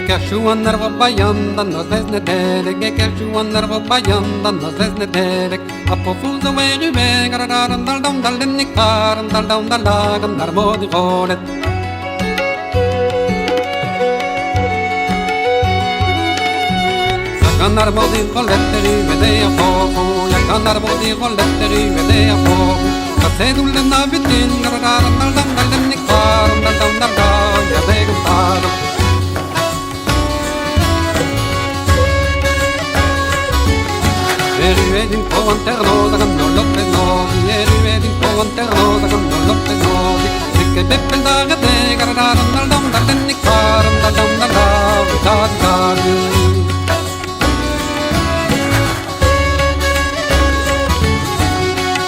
Keshuan nervo bayanda nos desnederek Keshuan nervo bayanda nos desnederek Apo fuzo wegi vegar daran daldam dalden nikaran daldam dalagan darmodi golet Sakan darmodi goleteri vedea fofu Yakan darmodi goleteri vedea fofu Kasedulden nabitin daran daldam dalden nikaran daldam dalagan yadegum taram Erivedin på anterno da kan no loppe nodi Erivedin på anterno da kan no loppe nodi Ikke beppen daga de garadaran daldam dalden nikaran daldam daldam daldam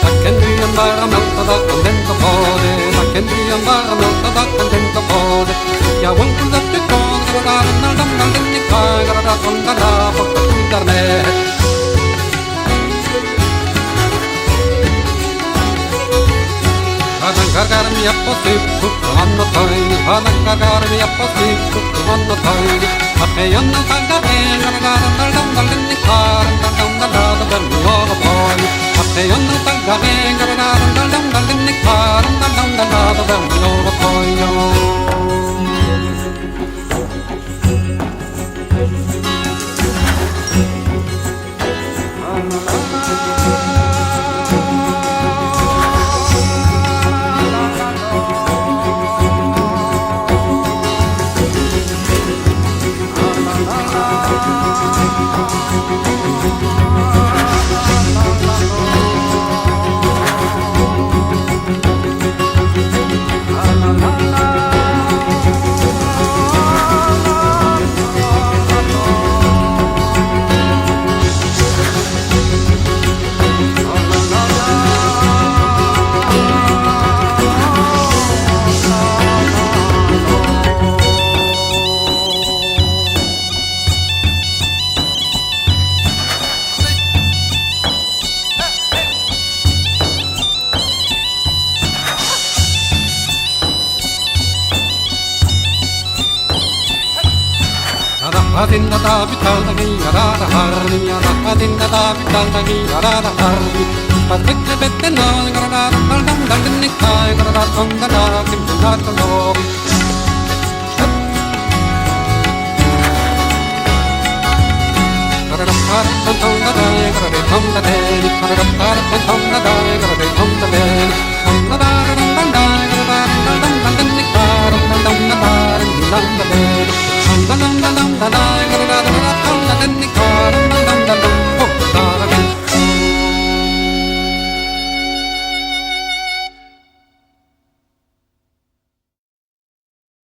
Takken byen bara melta da kontento på det Takken byen bara melta da kontento på det Ja wonkul da du kon garadaran daldam dalden nikaran garadaran daldam Fakta kudar med Kargar mi apposti anno toy kargar mi apposti anno toy ape anno kargar gargar daldam dalden nikar daldam daldam logo boy ape anno kargar gargar daldam dalden nikar daldam daldam logo boy Adinda da vital da gira da harni adinda da vital da gira da harni Patekle bette no gira da daldam dalden nikay gira da tonda da kim da tolo Gira da par tonda da gira da tonda de gira da par tonda da gira da tonda de tonda da daldam gira da daldam dalden nikay daldam da daldam de dum dum dum dum